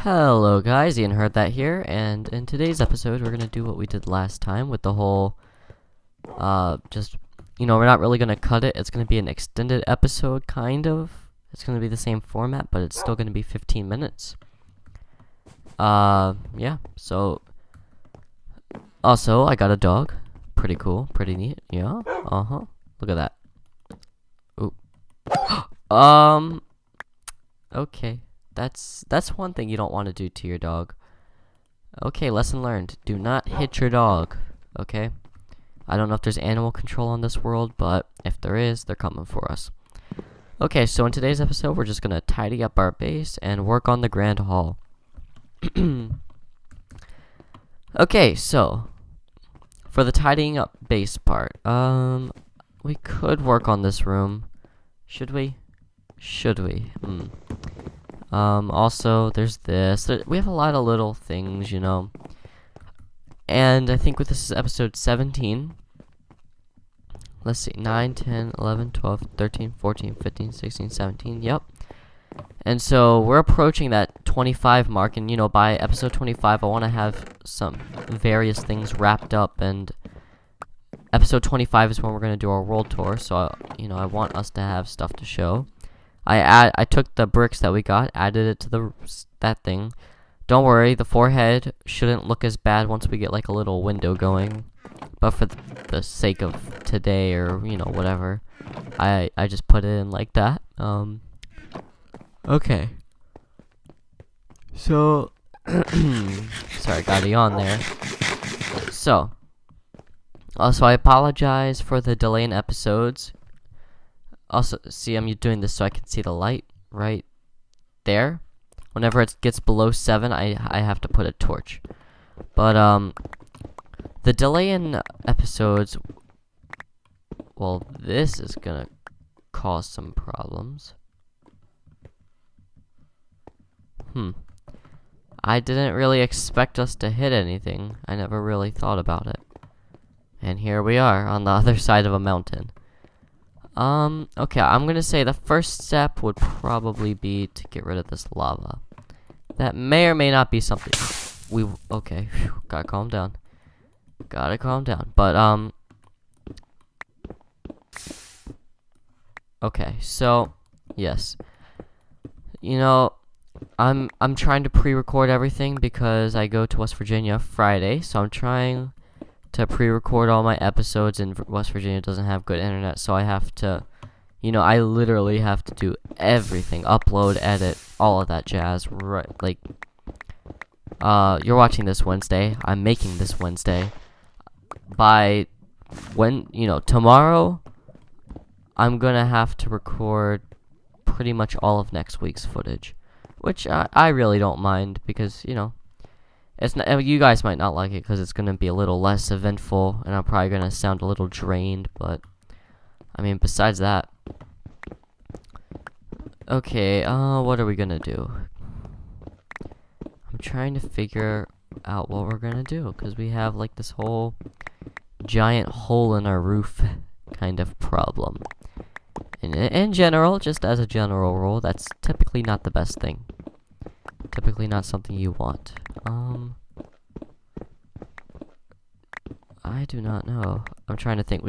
Hello guys, Ian Heard That here, and in today's episode we're gonna do what we did last time with the whole, we're not really gonna cut it. It's gonna be an extended episode, kind of. It's gonna be the same format, but it's still gonna be 15 minutes. Yeah, so, also, I got a dog. Pretty cool, pretty neat, yeah, look at that. Ooh. Okay. That's one thing you don't want to do to your dog. Okay, lesson learned. Do not hit your dog. Okay? I don't know if there's animal control on this world, but if there is, they're coming for us. Okay, so in today's episode, we're just going to tidy up our base and work on the Grand Hall. Okay, so for the tidying up base part, we could work on this room. Should we? Should we? Also, there's this. We have a lot of little things, you know. And I think this is episode 17. Let's see. 9, 10, 11, 12, 13, 14, 15, 16, 17. Yep. And so we're approaching that 25 mark. And, you know, by episode 25, I want to have some various things wrapped up. And episode 25 is when we're going to do our world tour. So, you know, I want us to have stuff to show. I took the bricks that we got, added it to that thing. Don't worry, the forehead shouldn't look as bad once we get like a little window going. But for the sake of today, or you know, whatever, I just put it in like that. Okay. So sorry, got a yawn there. So also, I apologize for the delay in episodes. Also, see, I'm doing this so I can see the light right there. Whenever it gets below 7, I have to put a torch. But, the delay in episodes, well, this is gonna cause some problems. I didn't really expect us to hit anything. I never really thought about it. And here we are, on the other side of a mountain. Okay, I'm gonna say the first step would probably be to get rid of this lava. That may or may not be something okay, gotta calm down. Gotta calm down. But, okay, so, yes. You know, I'm trying to pre-record everything because I go to West Virginia Friday, so I'm trying to pre-record all my episodes, and West Virginia doesn't have good internet, so I have to, you know, I literally have to do everything, upload, edit, all of that jazz, right, like, you're watching this Wednesday, I'm making this Wednesday, by, tomorrow, I'm gonna have to record pretty much all of next week's footage, which I really don't mind, because, you know, it's not, you guys might not like it because it's going to be a little less eventful, and I'm probably going to sound a little drained, but, I mean, besides that. Okay, what are we going to do? I'm trying to figure out what we're going to do, because we have, like, this whole giant hole in our roof kind of problem. In general, just as a general rule, that's typically not the best thing. Typically not something you want. I do not know. I'm trying to think.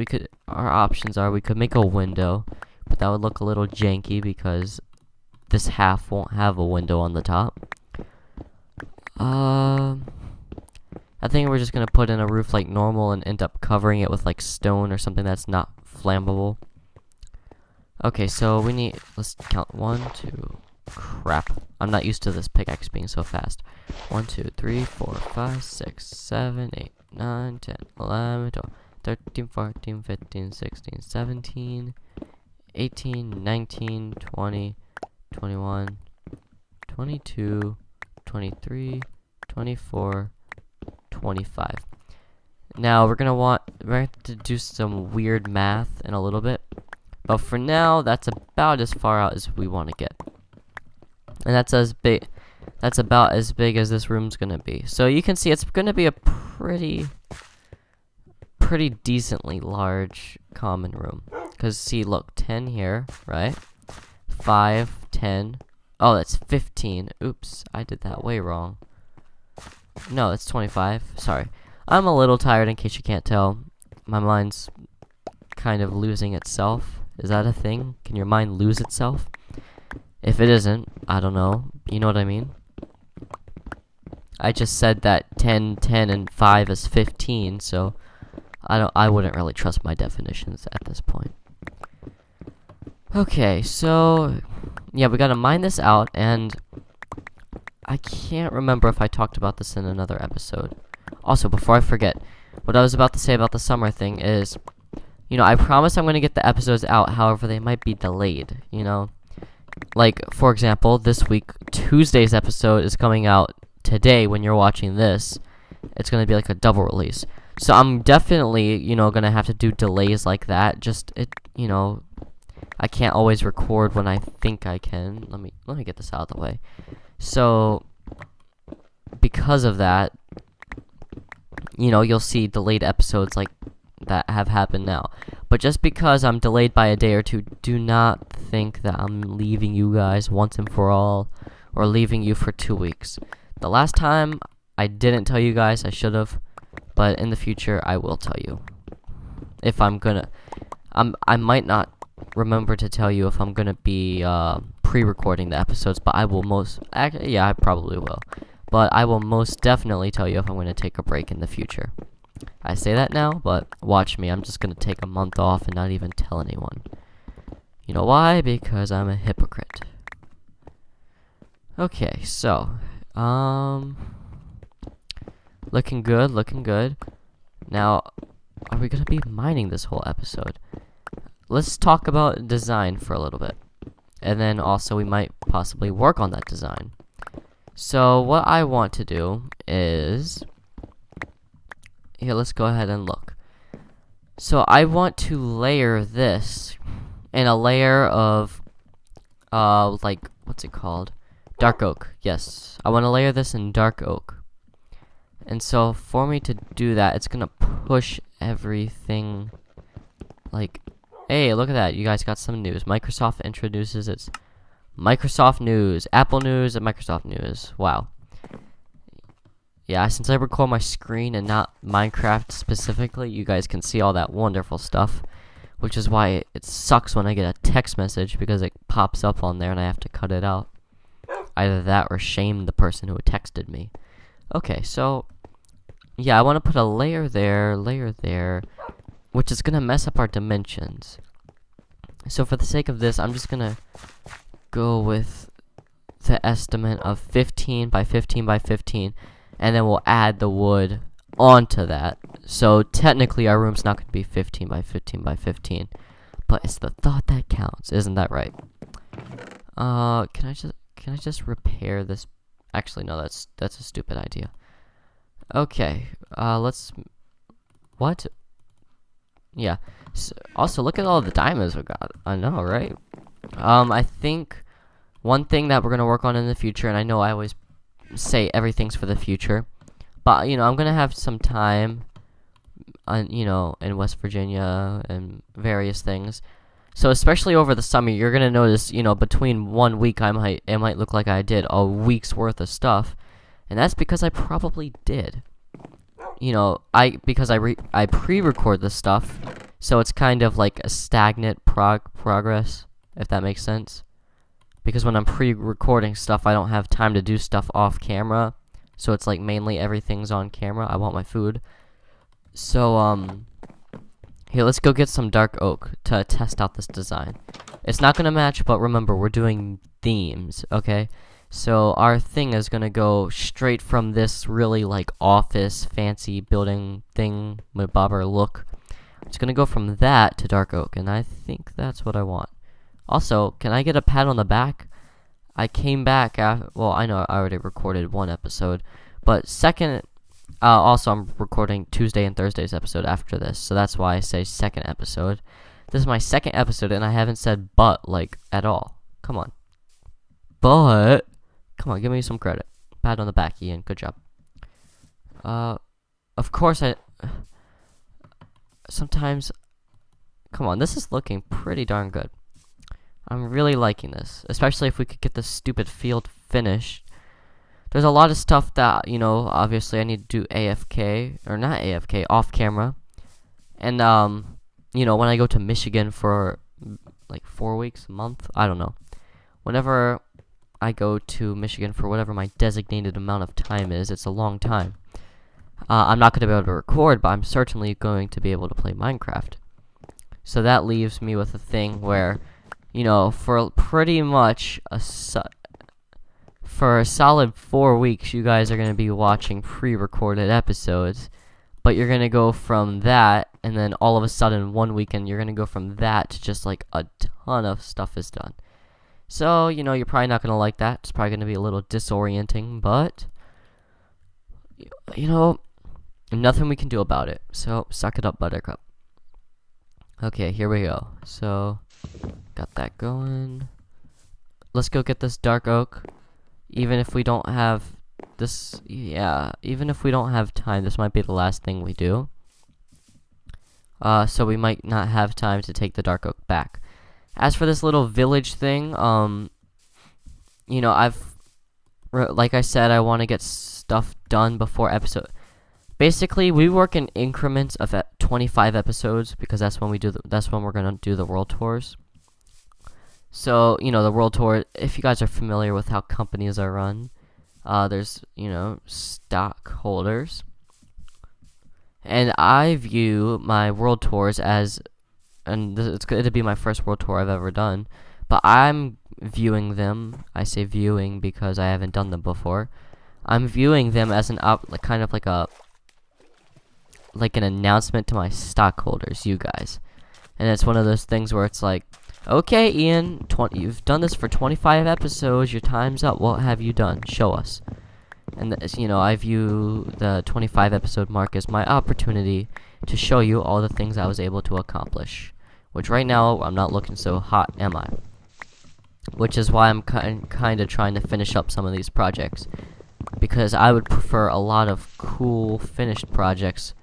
Our options are we could make a window, but that would look a little janky because this half won't have a window on the top. I think we're just gonna put in a roof like normal and end up covering it with like stone or something that's not flammable. Okay, so let's count 1, 2, crap. I'm not used to this pickaxe being so fast. 1, 2, 3, 4, 5, 6, 7, 8, 9, 10, 11, 12, 13, 14, 15, 16, 17, 18, 19, 20, 21, 22, 23, 24, 25. Now, we're going to have to do some weird math in a little bit. But for now, that's about as far out as we want to get. And that's about as big as this room's gonna be. So you can see it's gonna be a pretty decently large common room. Cause see, look, 10 here, right? 5, 10, Oh, that's 15. Oops, I did that way wrong. No, it's 25. Sorry. I'm a little tired in case you can't tell. My mind's kind of losing itself. Is that a thing? Can your mind lose itself? If it isn't, I don't know. You know what I mean? I just said that 10, 10, and 5 is 15, so I wouldn't really trust my definitions at this point. Okay, so yeah, we gotta mine this out, and I can't remember if I talked about this in another episode. Also, before I forget, what I was about to say about the summer thing is, I promise I'm gonna get the episodes out, however, they might be delayed, Like, for example, this week, Tuesday's episode is coming out today when you're watching this. It's going to be like a double release. So I'm definitely, going to have to do delays like that. I can't always record when I think I can. Let me get this out of the way. So, because of that, you'll see delayed episodes like that have happened now. But just because I'm delayed by a day or two, do not think that I'm leaving you guys once and for all, or leaving you for 2 weeks. The last time I didn't tell you guys, I should have, but in the future I will tell you. If I'm gonna, I might not remember to tell you if I'm gonna be pre-recording the episodes, but I will I probably will. But I will most definitely tell you if I'm gonna take a break in the future. I say that now, but watch me. I'm just gonna take a month off and not even tell anyone. You know why? Because I'm a hypocrite. Okay, so, looking good, looking good. Now, are we gonna be mining this whole episode? Let's talk about design for a little bit. And then also we might possibly work on that design. So, what I want to do is... Here, let's go ahead and look. So I want to layer this in a layer of, like, what's it called? Dark oak. Yes, I want to layer this in dark oak. And so for me to do that, it's gonna push everything. Like, hey, look at that! You guys got some news. Microsoft introduces its Microsoft News, Apple News, and Microsoft News. Wow. Yeah, since I record my screen and not Minecraft specifically, you guys can see all that wonderful stuff. Which is why it sucks when I get a text message, because it pops up on there and I have to cut it out. Either that or shame the person who texted me. Okay, so... yeah, I want to put a layer there, which is going to mess up our dimensions. So for the sake of this, I'm just going to go with the estimate of 15 by 15 by 15. And then we'll add the wood onto that. So technically our room's not going to be 15 by 15 by 15. But it's the thought that counts. Isn't that right? Can I just repair this? Actually, no, that's a stupid idea. Okay. What? Yeah. So, also, look at all the diamonds we got. I know, right? I think one thing that we're going to work on in the future, and I know I always say everything's for the future, but I'm gonna have some time in West Virginia and various things, so especially over the summer you're gonna notice between 1 week it might look like I did a week's worth of stuff, and that's because I probably did. Because I pre-record this stuff, so it's kind of like a stagnant progress, if that makes sense. Because when I'm pre-recording stuff, I don't have time to do stuff off camera. So it's like mainly everything's on camera. I want my food. So, here, let's go get some dark oak to test out this design. It's not going to match, but remember, we're doing themes, okay? So our thing is going to go straight from this really, like, office, fancy building thing, bobber look. It's going to go from that to dark oak, and I think that's what I want. Also, can I get a pat on the back? I came back well, I know I already recorded one episode, but second, also I'm recording Tuesday and Thursday's episode after this, so that's why I say second episode. This is my second episode, and I haven't said but, like, at all. Come on. But, come on, give me some credit. Pat on the back, Ian. Good job. Of course sometimes, come on, this is looking pretty darn good. I'm really liking this, especially if we could get this stupid field finished. There's a lot of stuff that, you know, obviously I need to do AFK, or not AFK, off camera. And, you know, when I go to Michigan for, like, 4 weeks, a month, I don't know. Whenever I go to Michigan for whatever my designated amount of time is, it's a long time. I'm not going to be able to record, but I'm certainly going to be able to play Minecraft. So that leaves me with a thing where, you know, for pretty much for a solid 4 weeks, you guys are going to be watching pre-recorded episodes. But you're going to go from that, and then all of a sudden, one weekend, you're going to go from that to just, like, a ton of stuff is done. So, you know, you're probably not going to like that. It's probably going to be a little disorienting, but, you know, nothing we can do about it. So, suck it up, Buttercup. Okay, here we go. So, got that going. Let's go get this dark oak. Even if we don't have this, yeah, even if we don't have time, this might be the last thing we do. So we might not have time to take the dark oak back. As for this little village thing, you know, like I said, I want to get stuff done before episode. Basically, we work in increments of 25 episodes because that's when we're gonna do the world tours. So, you know, the world tour, if you guys are familiar with how companies are run, there's, you know, stockholders. And I view my world tours as, and it's going to be my first world tour I've ever done, but I'm viewing them, I say viewing because I haven't done them before, I'm viewing them as kind of like an announcement to my stockholders, you guys. And it's one of those things where it's like, okay, Ian, you've done this for 25 episodes, your time's up, what have you done? Show us. And, you know, I view the 25 episode mark as my opportunity to show you all the things I was able to accomplish. Which right now, I'm not looking so hot, am I? Which is why I'm kind of trying to finish up some of these projects. Because I would prefer a lot of cool finished projects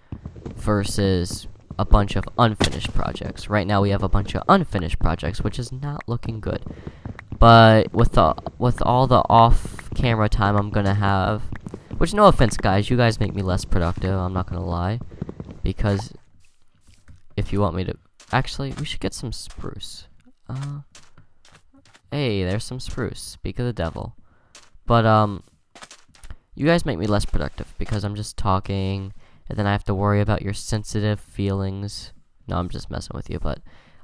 versus a bunch of unfinished projects. Right now we have a bunch of unfinished projects, which is not looking good. But with all the off-camera time I'm gonna have, which, no offense, guys, you guys make me less productive. I'm not gonna lie, because if you want me to, actually, we should get some spruce. Hey, there's some spruce. Speak of the devil. But you guys make me less productive because I'm just talking. And then I have to worry about your sensitive feelings. No, I'm just messing with you, but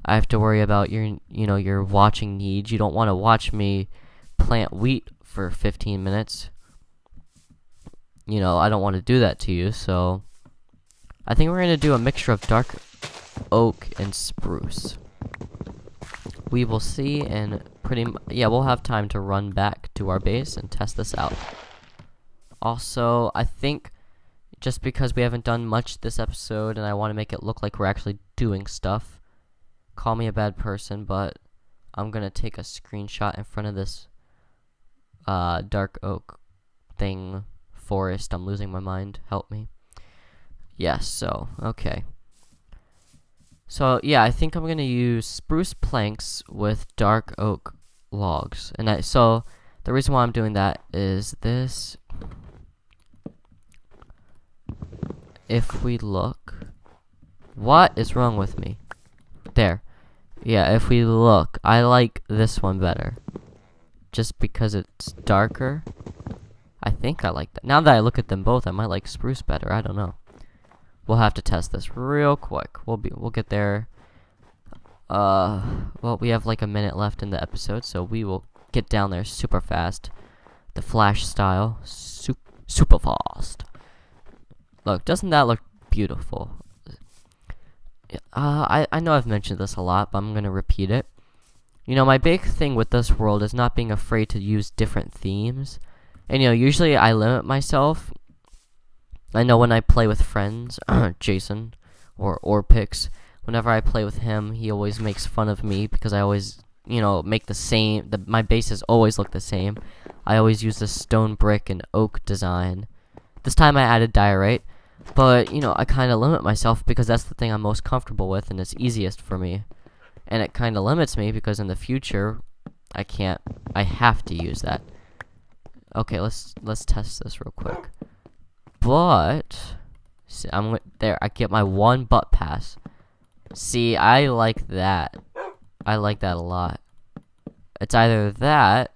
I have to worry about your, you know, your watching needs. You don't want to watch me plant wheat for 15 minutes. You know, I don't want to do that to you, so I think we're going to do a mixture of dark oak and spruce. We will see, and yeah, we'll have time to run back to our base and test this out. Also, I think, just because we haven't done much this episode and I want to make it look like we're actually doing stuff, call me a bad person, but I'm going to take a screenshot in front of this dark oak thing, forest. I'm losing my mind. Help me. Yes, so, okay. So, yeah, I think I'm going to use spruce planks with dark oak logs. And so, the reason why I'm doing that is this. If we look, what is wrong with me? There. Yeah, if we look, I like this one better. Just because it's darker. I think I like that. Now that I look at them both, I might like spruce better. I don't know. We'll have to test this real quick. We'll get there. Well, we have like a minute left in the episode, so we will get down there super fast. The Flash style. Super fast. Look, doesn't that look beautiful? I know I've mentioned this a lot, but I'm going to repeat it. You know, my big thing with this world is not being afraid to use different themes. And, you know, usually I limit myself. I know when I play with friends, Jason, or Orpix, whenever I play with him, he always makes fun of me because I always, you know, make the same, my bases always look the same. I always use the stone brick and oak design. This time I added diorite, but, you know, I kind of limit myself because that's the thing I'm most comfortable with and it's easiest for me. and it kind of limits me because in the future I have to use that. Okay, let's test this real quick. But see, there. I get my one butt pass. See, I like that. I like that a lot. It's either that.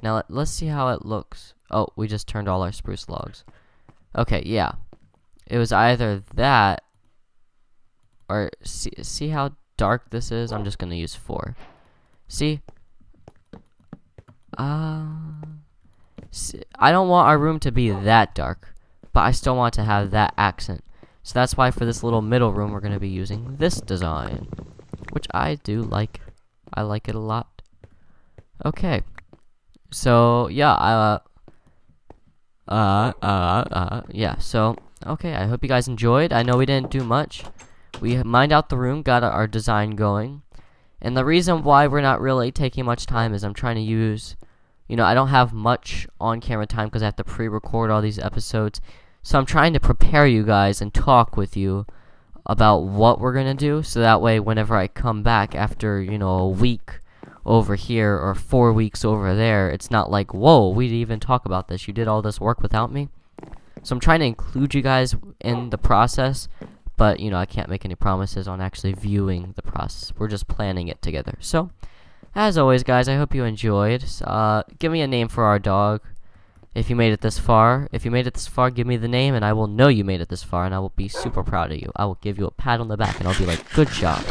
Now let's see how it looks. Oh, we just turned all our spruce logs. Okay, yeah. It was either that or see how dark this is? I'm just gonna use 4. See? See, I don't want our room to be that dark, but I still want to have that accent. So that's why for this little middle room, we're gonna be using this design, which I do like. I like it a lot. Okay. So yeah, yeah. So okay, I hope you guys enjoyed. I know we didn't do much. We mined out the room, got our design going, and the reason why we're not really taking much time is I'm trying to use, you know, I don't have much on-camera time because I have to pre-record all these episodes. So I'm trying to prepare you guys and talk with you about what we're gonna do, so that way whenever I come back after, you know, a week over here or 4 weeks over there, it's not like, whoa, we didn't even talk about this. You did all this work without me. So I'm trying to include you guys in the process, but, you know, I can't make any promises on actually viewing the process. We're just planning it together. So, as always, guys, I hope you enjoyed. Give me a name for our dog if you made it this far. If you made it this far, give me the name, and I will know you made it this far, and I will be super proud of you. I will give you a pat on the back, and I'll be like, good job.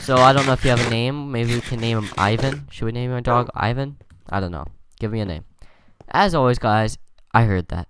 So, I don't know if you have a name. Maybe we can name him Ivan. Should we name our dog Ivan? I don't know. Give me a name. As always, guys, I heard that.